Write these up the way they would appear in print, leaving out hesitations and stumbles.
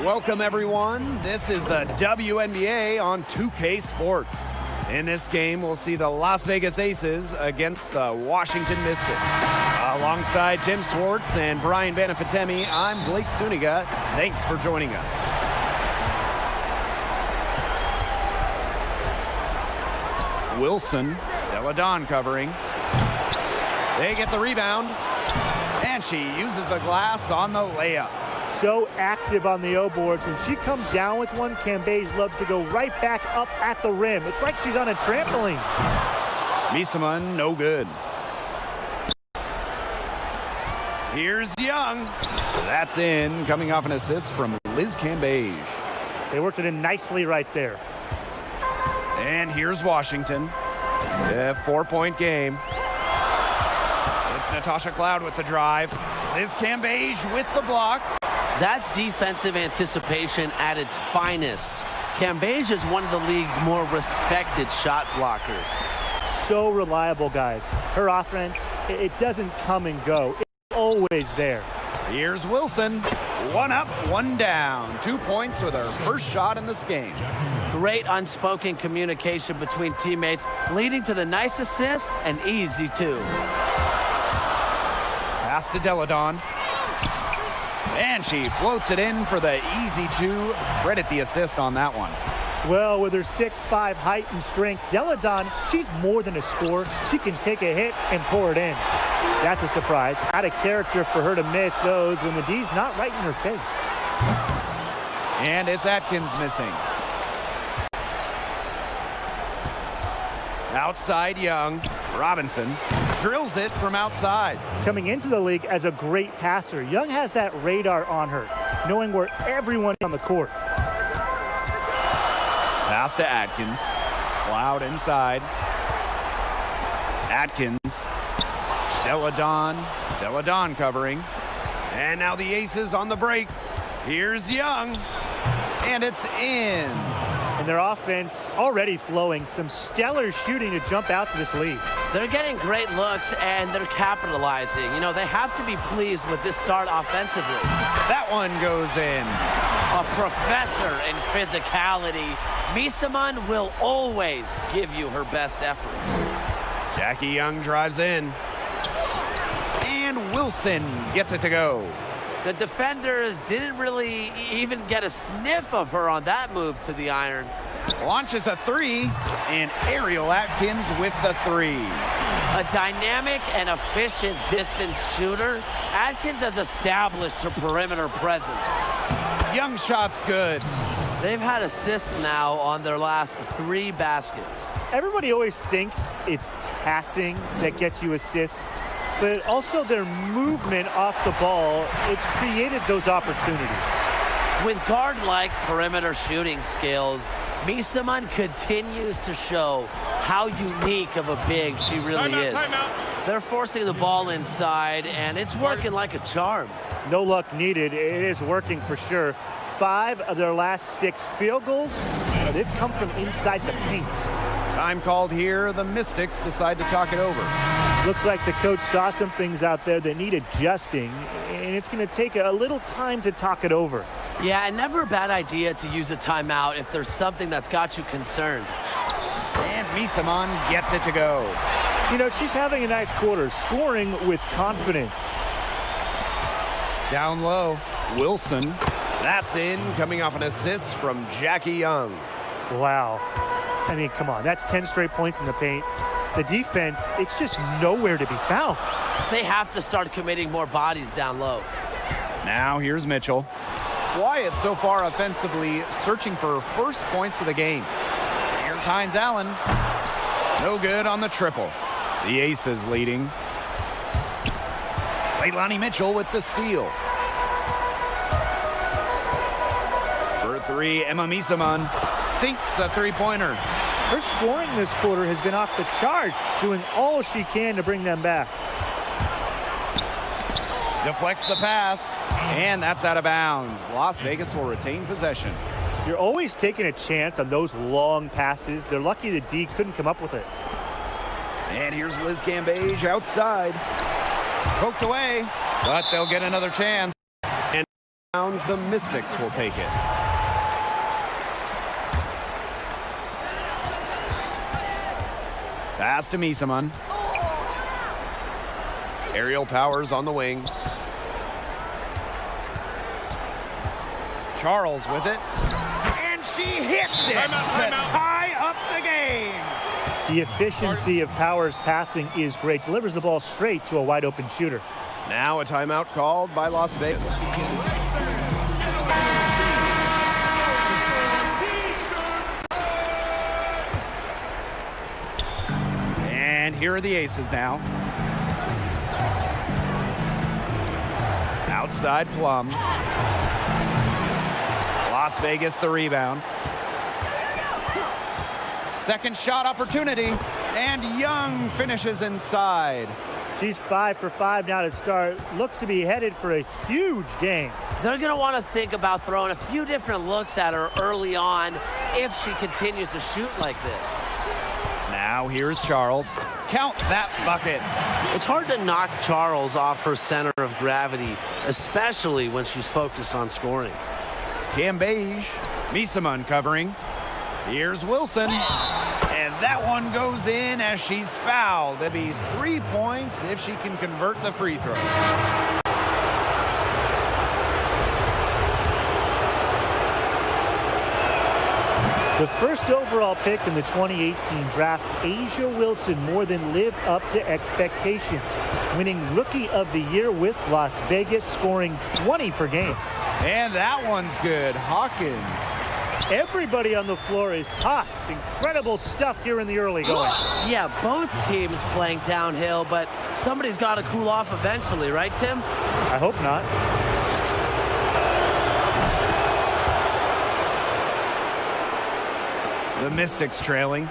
Welcome, everyone. This is the WNBA on 2K Sports. In this game, we'll see the Las Vegas Aces against the Washington Mystics. Alongside Tim Swartz and Brian Banafitemi, I'm Blake Suniga. Thanks for joining us. Wilson, Deladon covering. They get the rebound, and she uses the glass on the layup. So active on the O-boards. When she comes down with one, Cambage loves to go right back up at the rim. It's like she's on a trampoline. Misaman, no good. Here's Young. That's in, coming off an assist from Liz Cambage. They worked it in nicely right there. And here's Washington. A 4-point game. It's Natasha Cloud with the drive. Liz Cambage with the block. That's defensive anticipation at its finest. Cambage is one of the league's more respected shot blockers. So reliable, guys. Her offense, it doesn't come and go. It's always there. Here's Wilson. One up, one down. 2 points with her first shot in this game. Great unspoken communication between teammates, leading to the nice assist and easy two. Pass to Deladon. And she floats it in for the easy two. Credit the assist on that one. Well, with her 6'5" height and strength, Deladon, she's more than a scorer. She can take a hit and pour it in. That's a surprise. Out of character for her to miss those when the D's not right in her face. And it's Atkins missing. Outside Young. Robinson drills it from outside. Coming into the league as a great passer, Young has that radar on her, knowing where everyone is on the court. Pass to Atkins. Cloud inside. Atkins. Deladon covering. And now the Aces on the break. Here's Young. And it's in. And their offense already flowing. Some stellar shooting to jump out to this lead. They're getting great looks, and they're capitalizing. You know, they have to be pleased with this start offensively. That one goes in. A professor in physicality. Misaman will always give you her best effort. Jackie Young drives in. And Wilson gets it to go. The defenders didn't really even get a sniff of her on that move to the iron. Launches a three, and Ariel Atkins with the three. A dynamic and efficient distance shooter, Atkins has established her perimeter presence. Young shot's good. They've had assists now on their last 3 baskets. Everybody always thinks it's passing that gets you assists, but also their movement off the ball, it's created those opportunities. With guard-like perimeter shooting skills, Misaman continues to show how unique of a big she really is. They're forcing the ball inside, and it's working like a charm. No luck needed. It is working for sure. 5 of their last 6 field goals, they've come from inside the paint. Time called here. The Mystics decide to talk it over. Looks like the coach saw some things out there that need adjusting, and it's going to take a little time to talk it over. Yeah, and never a bad idea to use a timeout if there's something that's got you concerned. And Misaman gets it to go. You know, she's having a nice quarter, scoring with confidence. Down low, Wilson. That's in, coming off an assist from Jackie Young. Wow. I mean, come on, that's 10 straight points in the paint. The defense, it's just nowhere to be found. They have to start committing more bodies down low. Now here's Mitchell. Wyatt so far offensively searching for first points of the game. Here's Hines Allen. No good on the triple. The Aces leading. Leilani Mitchell with the steal. For 3, Emma Misaman sinks the three-pointer. Her scoring this quarter has been off the charts, doing all she can to bring them back. Deflects the pass, and that's out of bounds. Las Vegas will retain possession. You're always taking a chance on those long passes. They're lucky the D couldn't come up with it. And here's Liz Cambage outside. Poked away, but they'll get another chance. The Mystics will take it. Pass to Misaman. Aerial Powers on the wing. Charles with it. And she hits it to tie up the game. The efficiency of Powers' passing is great. Delivers the ball straight to a wide-open shooter. Now a timeout called by Las Vegas. And here are the Aces now. Outside Plum. Las Vegas the rebound. Second shot opportunity. And Young finishes inside. She's 5 for 5 now to start. Looks to be headed for a huge game. They're going to want to think about throwing a few different looks at her early on if she continues to shoot like this. Now here's Charles. Count that bucket. It's hard to knock Charles off her center of gravity, especially when she's focused on scoring. Cambage. Misaman covering. Here's Wilson. And that one goes in as she's fouled. That'd be 3 points if she can convert the free throw. The first overall pick in the 2018 draft, Asia Wilson more than lived up to expectations, winning Rookie of the Year with Las Vegas, scoring 20 per game. And that one's good. Hawkins. Everybody on the floor is hot. It's incredible stuff here in the early going. Yeah, both teams playing downhill, but somebody's got to cool off eventually, right, Tim? I hope not. The Mystics trailing.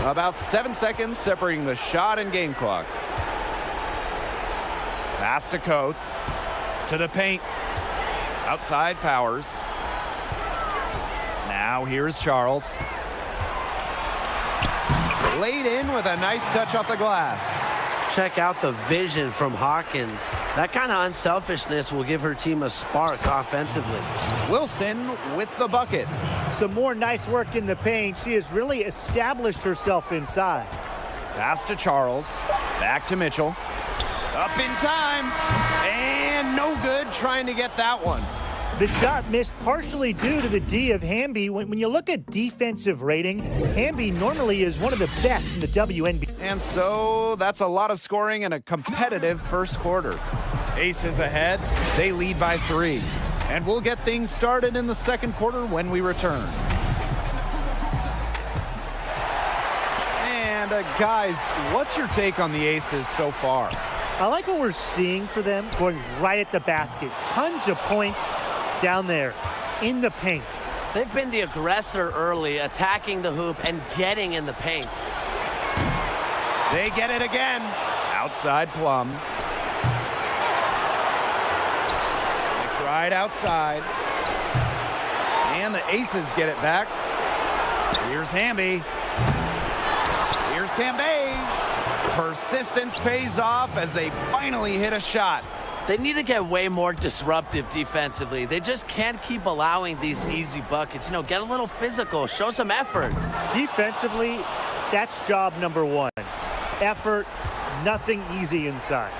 About 7 seconds separating the shot and game clocks. Pass to Coates. To the paint. Outside Powers. Now here's Charles. Laid in with a nice touch off the glass. Check out the vision from Hawkins. That kind of unselfishness will give her team a spark offensively. Wilson with the bucket. Some more nice work in the paint. She has really established herself inside. Pass to Charles. Back to Mitchell. Up in time. And no good trying to get that one. The shot missed partially due to the D of Hamby. When you look at defensive rating, Hamby normally is one of the best in the WNBA. And so that's a lot of scoring in a competitive first quarter. Aces ahead. They lead by 3. And we'll get things started in the second quarter when we return. And guys, what's your take on the Aces so far? I like what we're seeing for them, going right at the basket. Tons of points down there in the paint. They've been the aggressor early, attacking the hoop and getting in the paint. They get it again. Outside Plum. Right outside. And the Aces get it back. Here's Hamby. Here's Cambage. Persistence pays off as they finally hit a shot. They need to get way more disruptive defensively. They just can't keep allowing these easy buckets. You know, get a little physical, show some effort. Defensively, that's job number 1. Effort, nothing easy inside.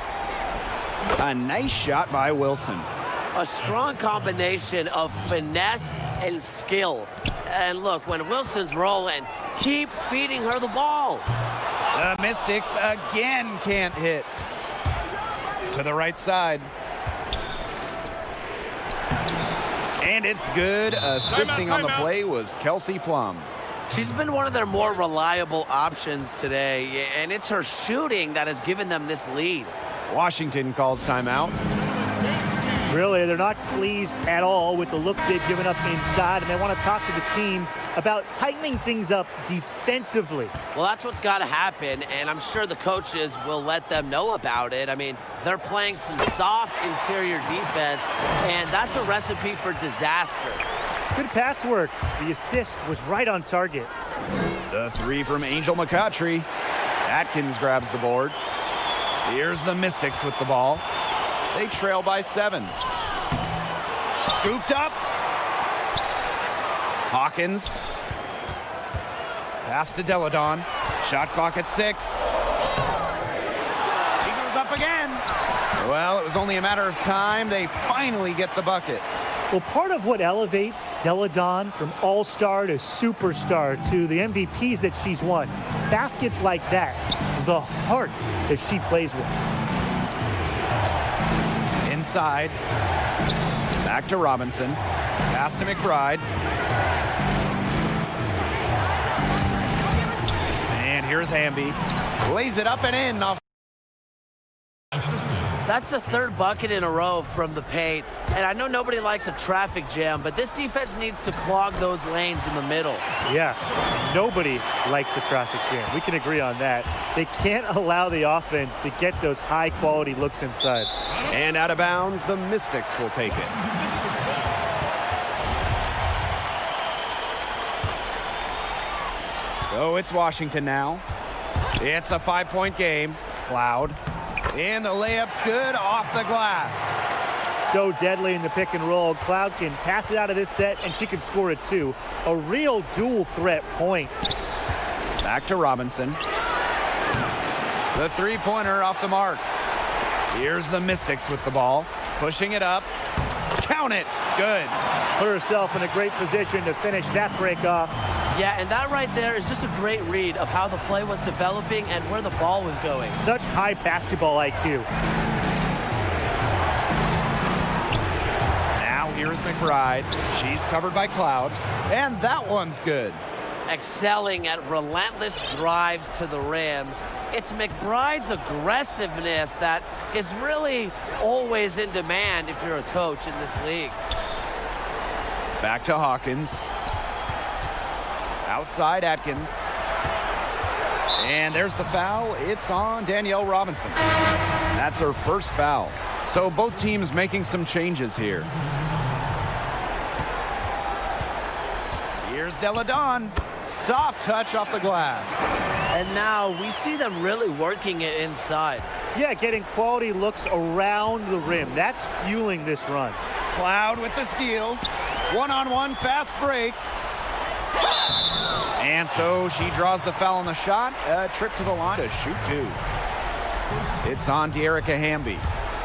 A nice shot by Wilson. A strong combination of finesse and skill. And look, when Wilson's rolling, keep feeding her the ball. The Mystics again can't hit. To the right side. And it's good. Assisting on the play was Kelsey Plum. She's been one of their more reliable options today, and it's her shooting that has given them this lead. Washington calls timeout. Really, they're not pleased at all with the look they've given up inside, and they want to talk to the team about tightening things up defensively. Well, that's what's got to happen, and I'm sure the coaches will let them know about it. I mean, they're playing some soft interior defense, and that's a recipe for disaster. Good pass work. The assist was right on target. The 3 from Angel McCoughtry. Atkins grabs the board. Here's the Mystics with the ball. They trail by 7. Scooped up. Hawkins. Pass to Deladon. Shot clock at 6. He goes up again. Well, it was only a matter of time. They finally get the bucket. Well, part of what elevates Deladon from all-star to superstar to the MVPs that she's won, baskets like that, the heart that she plays with. Inside. Back to Robinson. Pass to McBride. And here's Hamby. Lays it up and in off. That's the third bucket in a row from the paint. And I know nobody likes a traffic jam, but this defense needs to clog those lanes in the middle. Yeah, nobody likes the traffic jam. We can agree on that. They can't allow the offense to get those high-quality looks inside. And out of bounds, the Mystics will take it. So it's Washington now. It's a 5-point game. Cloud. And the layup's good off the glass. So deadly in the pick and roll. Cloud can pass it out of this set, and she can score it too. A real dual threat point. Back to Robinson. The three-pointer off the mark. Here's the Mystics with the ball. Pushing it up. Count it. Good. Put herself in a great position to finish that break off. Yeah, and that right there is just a great read of how the play was developing and where the ball was going. Such high basketball IQ. Now here's McBride. She's covered by Cloud. And that one's good. Excelling at relentless drives to the rim. It's McBride's aggressiveness that is really always in demand if you're a coach in this league. Back to Hawkins. Outside Atkins. And there's the foul. It's on Danielle Robinson. That's her first foul. So both teams making some changes here. Here's Deladon. Soft touch off the glass. And now we see them really working it inside. Yeah, getting quality looks around the rim. That's fueling this run. Cloud with the steal. One-on-one fast break. And so she draws the foul on the shot. A trip to the line to shoot 2. It's on De'Erica Hamby.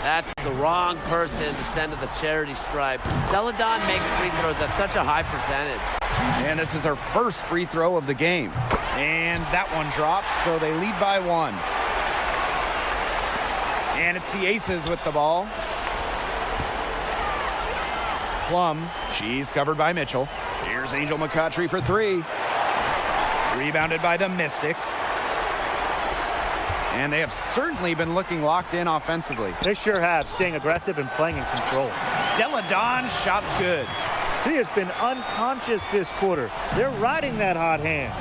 That's the wrong person to send to the charity stripe. Deladon makes free throws at such a high percentage. And this is her first free throw of the game. And that one drops, so they lead by 1. And it's the Aces with the ball. Plum, she's covered by Mitchell. Here's Angel McCoughtry for 3. Rebounded by the Mystics. And they have certainly been looking locked in offensively. They sure have, staying aggressive and playing in control. Deladon, shot's good. She has been unconscious this quarter. They're riding that hot hand.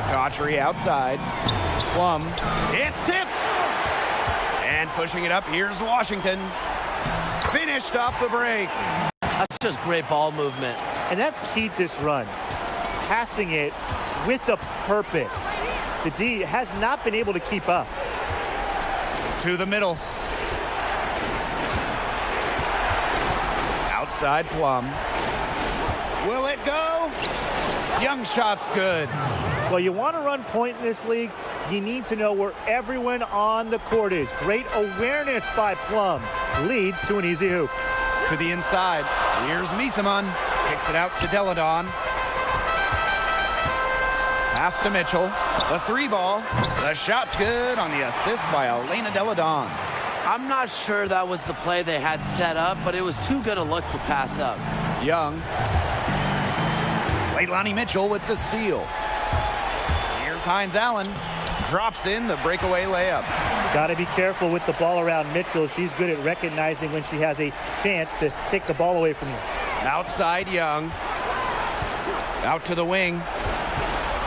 McCoughtry outside. Plum, it's tipped. And pushing it up, here's Washington. Finished off the break. That's just great ball movement. And that's key to this run. Passing it with a purpose. The D has not been able to keep up. To the middle. Outside Plum. Will it go? Young shot's good. Well, you want to run point in this league, you need to know where everyone on the court is. Great awareness by Plum. Leads to an easy hoop. To the inside. Here's Misaman. Kicks it out to Deladon. Pass to Mitchell. The 3-ball. The shot's good on the assist by Elena Deladon. I'm not sure that was the play they had set up, but it was too good a look to pass up. Young. Leilani Mitchell with the steal. Here's Hines Allen. Drops in the breakaway layup. Got to be careful with the ball around Mitchell. She's good at recognizing when she has a chance to take the ball away from you. Outside Young. Out to the wing.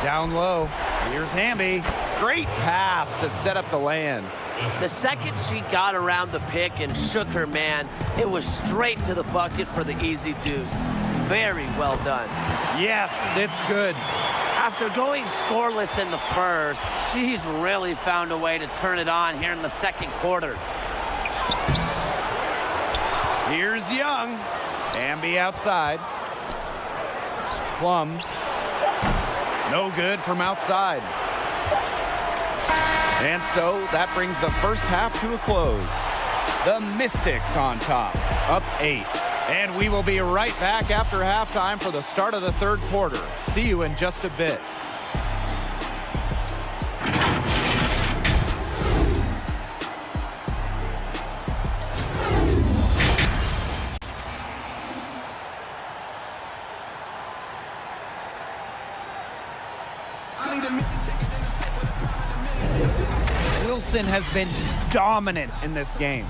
Down low. Here's Hamby. Great pass to set up the land. The second she got around the pick and shook her man, it was straight to the bucket for the easy deuce. Very well done. Yes, it's good. After going scoreless in the first, she's really found a way to turn it on here in the second quarter. Here's Young. Amby outside. Plum. No good from outside. And so that brings the first half to a close. The Mystics on top, up 8. And we will be right back after halftime for the start of the third quarter. See you in just a bit. Wilson has been dominant in this game.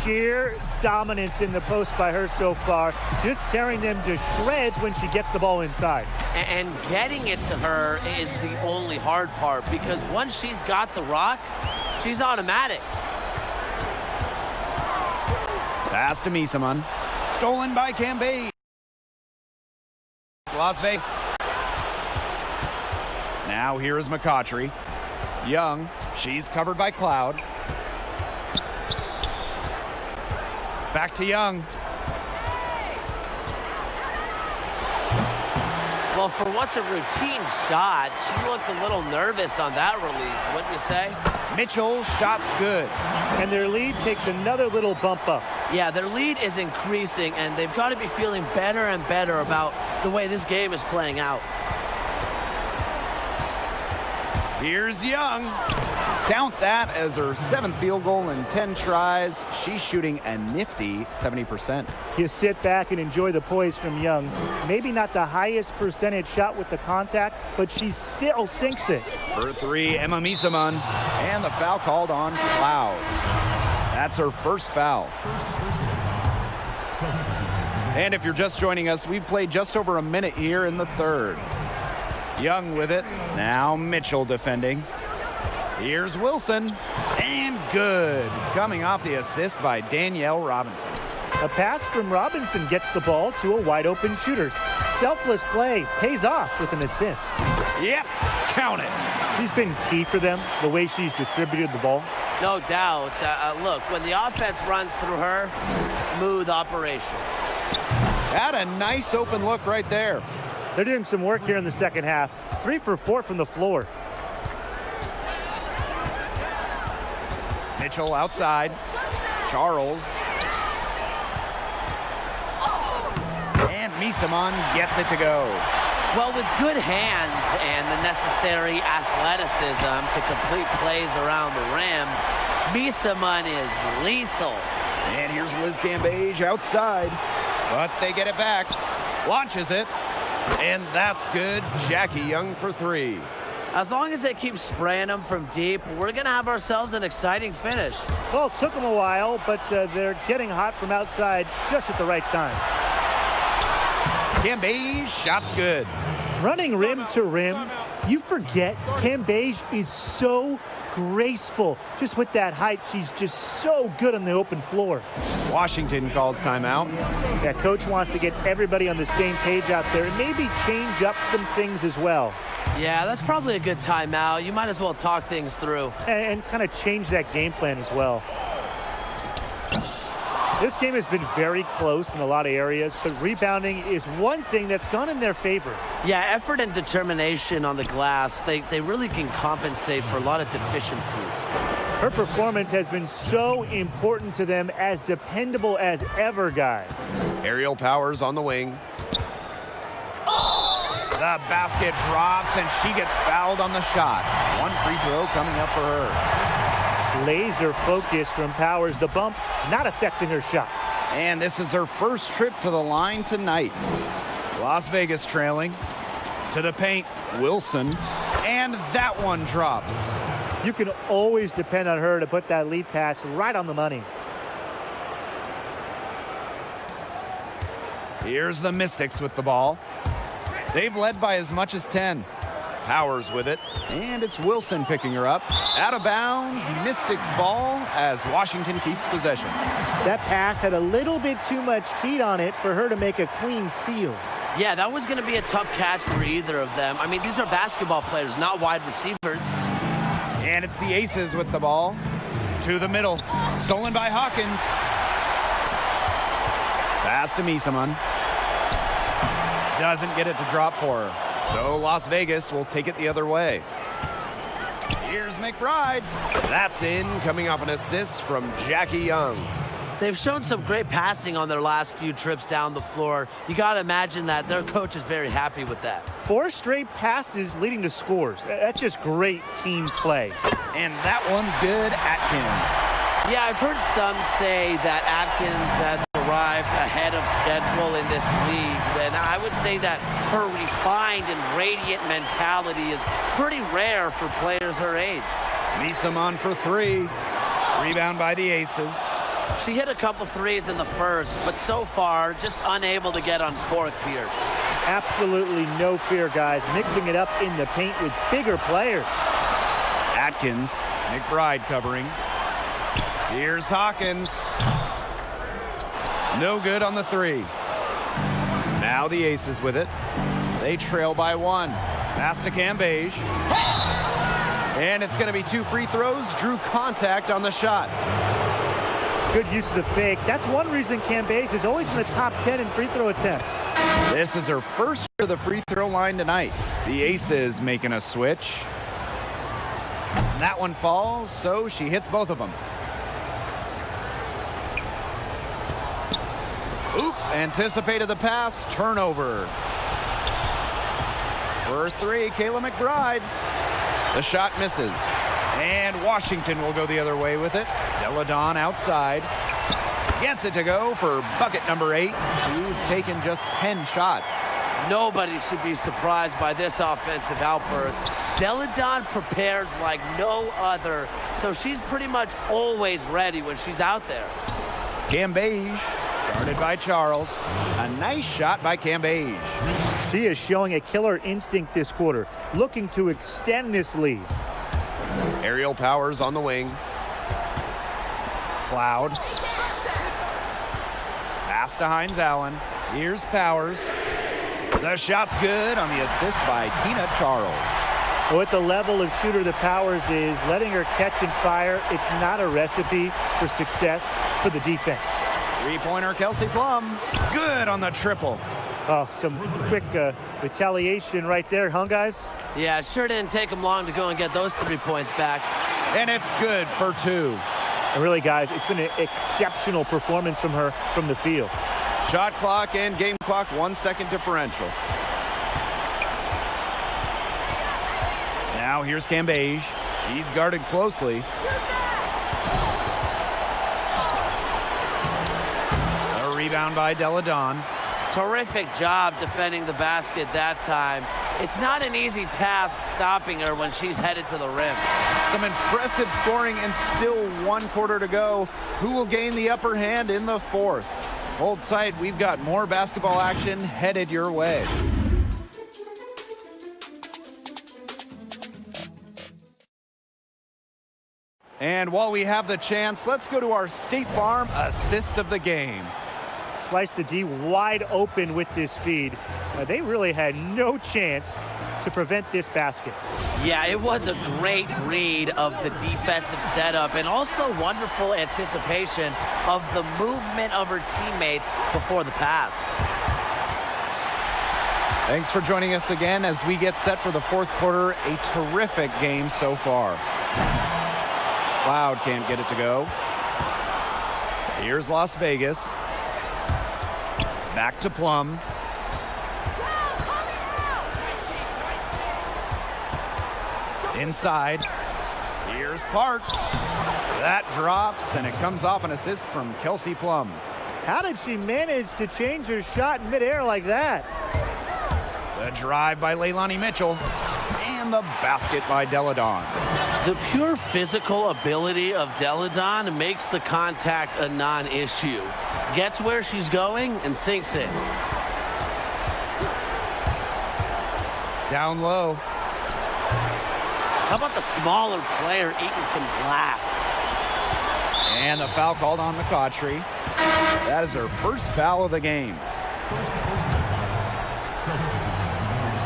Sheer dominance in the post by her so far, just tearing them to shreds when she gets the ball inside. And getting it to her is the only hard part, because once she's got the rock, she's automatic. Pass to Misaman. Stolen by Cambage. Las Vegas. Now here is McCautry. Young, she's covered by Cloud. Back to Young. Well, for what's a routine shot, she looked a little nervous on that release, wouldn't you say? Mitchell, shot's good. And their lead takes another little bump up. Yeah, their lead is increasing, and they've got to be feeling better and better about the way this game is playing out. Here's Young. Count that as her 7th field goal in 10 tries. She's shooting a nifty 70%. You sit back and enjoy the poise from Young. Maybe not the highest percentage shot with the contact, but she still sinks it. For 3, Emma Misaman. And the foul called on Cloud. That's her first foul. And if you're just joining us, we've played just over a minute here in the third. Young with it. Now Mitchell defending. Here's Wilson. And good. Coming off the assist by Danielle Robinson. A pass from Robinson gets the ball to a wide-open shooter. Selfless play pays off with an assist. Yep. Count it. She's been key for them, the way she's distributed the ball. No doubt. Look, when the offense runs through her, smooth operation. Had a nice open look right there. They're doing some work here in the second half. 3 for 4 from the floor. Mitchell outside. Charles. And Misaman gets it to go. Well, with good hands and the necessary athleticism to complete plays around the rim, Misaman is lethal. And here's Liz Cambage outside. But they get it back. Launches it. And that's good. Jackie Young for 3. As long as they keep spraying them from deep, we're going to have ourselves an exciting finish. Well, it took them a while, but they're getting hot from outside just at the right time. Cambage, shot's good. Running rim to rim, you forget Cambage is so graceful. Just with that height, she's just so good on the open floor. Washington calls timeout. Yeah, coach wants to get everybody on the same page out there and maybe change up some things as well. Yeah, that's probably a good timeout. You might as well talk things through. And kind of change that game plan as well. This game has been very close in a lot of areas, but rebounding is one thing that's gone in their favor. Yeah, effort and determination on the glass, they really can compensate for a lot of deficiencies. Her performance has been so important to them, as dependable as ever, guys. Aerial Powers on the wing. The basket drops, and she gets fouled on the shot. One free throw coming up for her. Laser focus from Powers. The bump not affecting her shot. And this is her first trip to the line tonight. Las Vegas trailing. To the paint, Wilson. And that one drops. You can always depend on her to put that lead pass right on the money. Here's the Mystics with the ball. They've led by as much as 10. Powers with it, and it's Wilson picking her up. Out of bounds, Mystics ball as Washington keeps possession. That pass had a little bit too much heat on it for her to make a clean steal. Yeah, that was going to be a tough catch for either of them. I mean, these are basketball players, not wide receivers. And it's the Aces with the ball. To the middle. Stolen by Hawkins. Pass to Misaman. Doesn't get it to drop for her. So Las Vegas will take it the other way. Here's McBride. That's in, coming off an assist from Jackie Young. They've shown some great passing on their last few trips down the floor. You got to imagine that their coach is very happy with that. 4 straight passes leading to scores. That's just great team play. And that one's good. Atkins. Yeah, I've heard some say that Atkins has arrived ahead of schedule in this league. And I would say that her refined and radiant mentality is pretty rare for players her age. Misaman for 3. Rebound by the Aces. She hit a couple threes in the first, but so far just unable to get uncorked here. Absolutely no fear, guys. Mixing it up in the paint with bigger players. Atkins. McBride covering. Here's Hawkins. No good on the 3. Now the Aces with it. They trail by 1. Pass to Cambage. And it's going to be 2 free throws. Drew contact on the shot. Good use of the fake. That's one reason Cambage is always in the top 10 in free throw attempts. This is her first to the free throw line tonight. The Aces making a switch. And that one falls, so she hits both of them. Oop, anticipated the pass, turnover. For 3, Kayla McBride. The shot misses. And Washington will go the other way with it. Deladon outside. Gets it to go for bucket number 8, who's taken just 10 shots. Nobody should be surprised by this offensive outburst. Deladon prepares like no other, so she's pretty much always ready when she's out there. Cambage, guarded by Charles. A nice shot by Cambage. She is showing a killer instinct this quarter, looking to extend this lead. Aerial Powers on the wing. Cloud. Pass to Hines Allen. Here's Powers. The shot's good on the assist by Tina Charles. With the level of shooter that Powers is, letting her catch and fire, it's not a recipe for success for the defense. 3-pointer Kelsey Plum. Good on the triple. Oh, some quick retaliation right there, huh, guys? Yeah, it sure didn't take them long to go and get those 3 points back. And it's good for 2. And really, guys, it's been an exceptional performance from her from the field. Shot clock and game clock 1 second differential. Now here's Cambage. He's guarded closely. A rebound by Deladon. Terrific job defending the basket that time. It's not an easy task stopping her when she's headed to the rim. Some impressive scoring and still 1 quarter to go. Who will gain the upper hand in the 4th? Hold tight, we've got more basketball action headed your way. And while we have the chance, let's go to our State Farm assist of the game. Slice the D wide open with this feed. They really had no chance to prevent this basket. Yeah, it was a great read of the defensive setup and also wonderful anticipation of the movement of her teammates before the pass. Thanks for joining us again as we get set for the 4th quarter. A terrific game so far. Cloud can't get it to go. Here's Las Vegas. Back to Plum. Inside. Here's Park. That drops, and it comes off an assist from Kelsey Plum. How did she manage to change her shot in midair like that? The drive by Leilani Mitchell. And the basket by Deladon. The pure physical ability of Deladon makes the contact a non-issue. Gets where she's going and sinks it. Down low. How about the smaller player eating some glass? And the foul called on McCautry. That is her first foul of the game.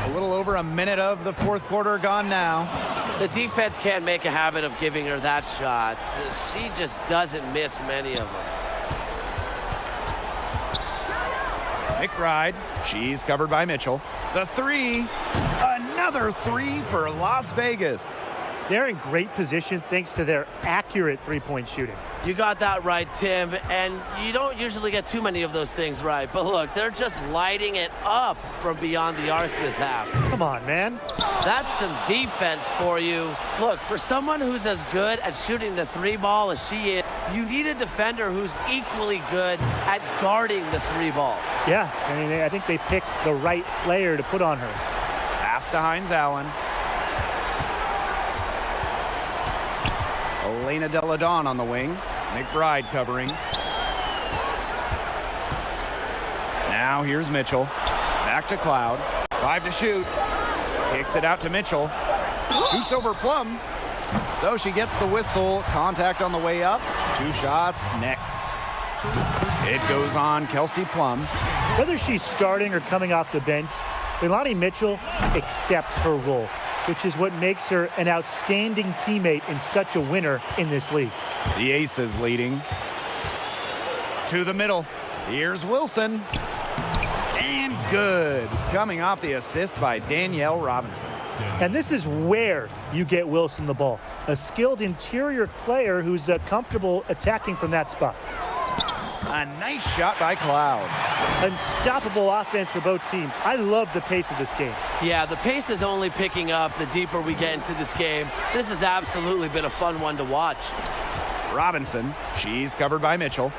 A little over a minute of the 4th quarter gone now. The defense can't make a habit of giving her that shot. She just doesn't miss many of them. McBride, she's covered by Mitchell. The three, another three for Las Vegas. They're in great position thanks to their accurate three-point shooting. You got that right, Tim, and you don't usually get too many of those things right. But look, they're just lighting it up from beyond the arc this half. Come on, man. That's some defense for you. Look, for someone who's as good at shooting the three ball as she is, you need a defender who's equally good at guarding the three ball. Yeah, I mean, I think they picked the right player to put on her. Pass to Hines Allen. Elena Deladon on the wing. McBride covering. Now here's Mitchell. Back to Cloud. 5 to shoot. Kicks it out to Mitchell. Shoots over Plum. So she gets the whistle. Contact on the way up. 2 shots next. It goes on Kelsey Plum. Whether she's starting or coming off the bench, Leilani Mitchell accepts her role, which is what makes her an outstanding teammate and such a winner in this league. The Aces leading. To the middle. Here's Wilson. And good. Coming off the assist by Danielle Robinson. And this is where you get Wilson the ball. A skilled interior player who's comfortable attacking from that spot. A nice shot by Cloud. Unstoppable offense for both teams. I love the pace of this game. Yeah, the pace is only picking up the deeper we get into this game. This has absolutely been a fun one to watch. Robinson, she's covered by Mitchell.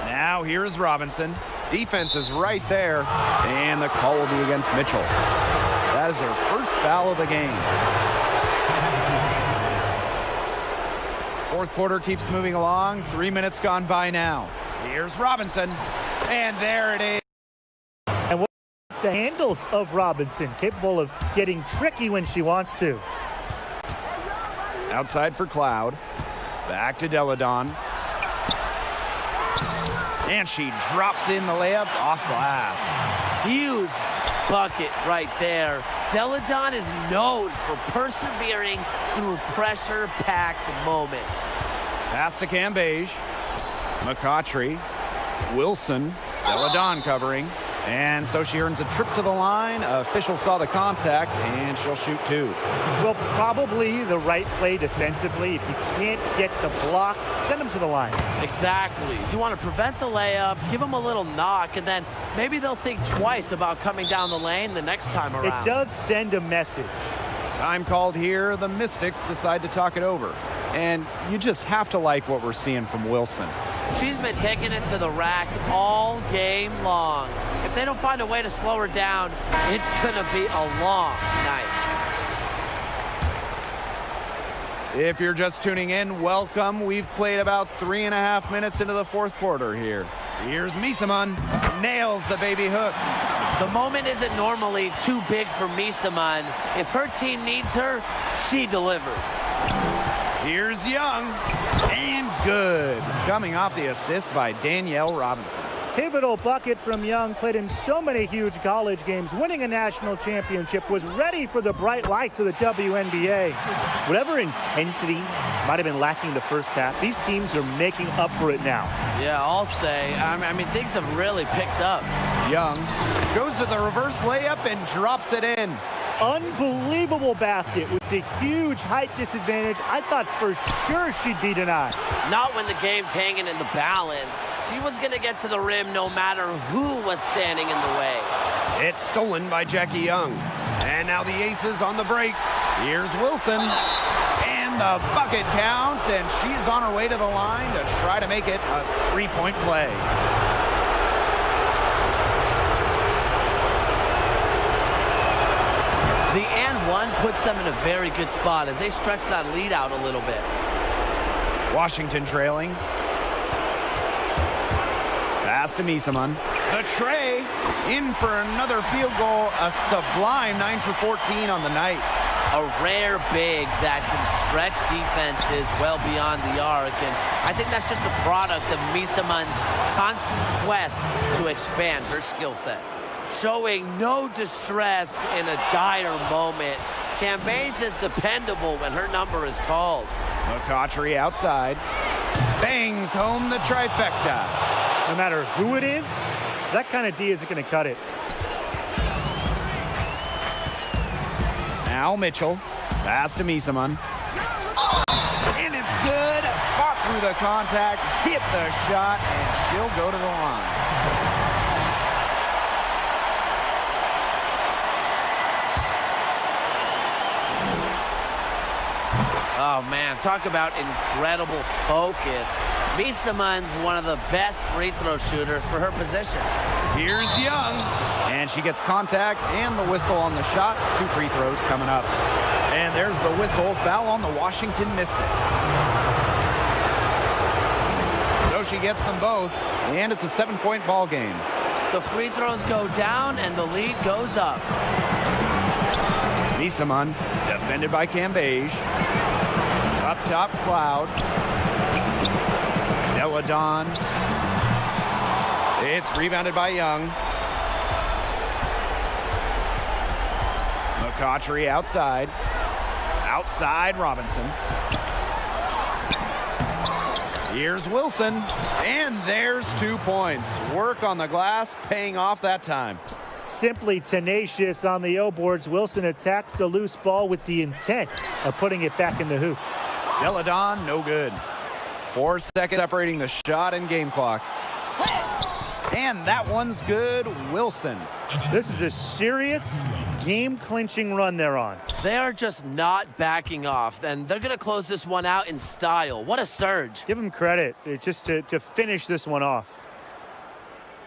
Now here's Robinson. Defense is right there. And the call will be against Mitchell. That is her first foul of the game. Fourth quarter keeps moving along. 3 minutes gone by now. Here's Robinson. And there it is. And what the handles of Robinson, capable of getting tricky when she wants to. Outside for Cloud. Back to Deladon. And she drops in the layup off glass. Huge bucket right there. Deladon is known for persevering through pressure-packed moments. Pass to Cambage. McCautry. Wilson. Deladon covering. And so she earns a trip to the line. Official saw the contact, and she'll shoot 2. Well, probably the right play defensively. If you can't get the block, send them to the line. Exactly. You want to prevent the layup, give them a little knock, and then maybe they'll think twice about coming down the lane the next time around. It does send a message. Time called here. The Mystics decide to talk it over. And you just have to like what we're seeing from Wilson. She's been taking it to the rack all game long. If they don't find a way to slow her down, it's going to be a long night. If you're just tuning in, welcome. We've played about 3.5 minutes into the fourth quarter here. Here's Misaman. Nails the baby hook. The moment isn't normally too big for Misaman. If her team needs her, she delivers. Here's Young. And good. Coming off the assist by Danielle Robinson. Pivotal bucket from Young, played in so many huge college games, winning a national championship, was ready for the bright lights of the WNBA. Whatever intensity might have been lacking the first half, these teams are making up for it now. Yeah, I'll say. I mean, things have really picked up. Young goes to the reverse layup and drops it in. Unbelievable basket with the huge height disadvantage. I thought for sure she'd be denied. Not when the game's hanging in the balance. She was going to get to the rim no matter who was standing in the way. It's stolen by Jackie Young. And now the Aces on the break. Here's Wilson. And the bucket counts, and she's on her way to the line to try to make it a 3-point play. The and one puts them in a very good spot as they stretch that lead out a little bit. Washington trailing. Pass to Misaman. The tray in for another field goal. A sublime 9 for 14 on the night. A rare big that can stretch defenses well beyond the arc. And I think that's just a product of Misaman's constant quest to expand her skill set. showing no distress in a dire moment. Cambage is dependable when her number is called. McCautry outside. Bangs home the trifecta. No matter who it is, that kind of D isn't going to cut it. Now Mitchell. Pass to Misaman. And it's good. Fought through the contact. Hit the shot. And she'll go to the line. Oh, man, talk about incredible focus. Misaman's one of the best free throw shooters for her position. Here's Young. And she gets contact and the whistle on the shot. 2 free throws coming up. And there's the whistle. Foul on the Washington Mystics. So she gets them both. And it's a 7-point ball game. The free throws go down and the lead goes up. Misaman defended by Cambage. Up top, Cloud. Deladon. It's rebounded by Young. McCautry outside. Outside Robinson. Here's Wilson. And there's 2 points. Work on the glass, paying off that time. Simply tenacious on the O boards. Wilson attacks the loose ball with the intent of putting it back in the hoop. Deladon, no good. 4 seconds separating the shot and game clocks. And that one's good. Wilson. This is a serious game-clinching run they're on. They are just not backing off, and they're going to close this one out in style. What a surge. Give them credit just to finish this one off.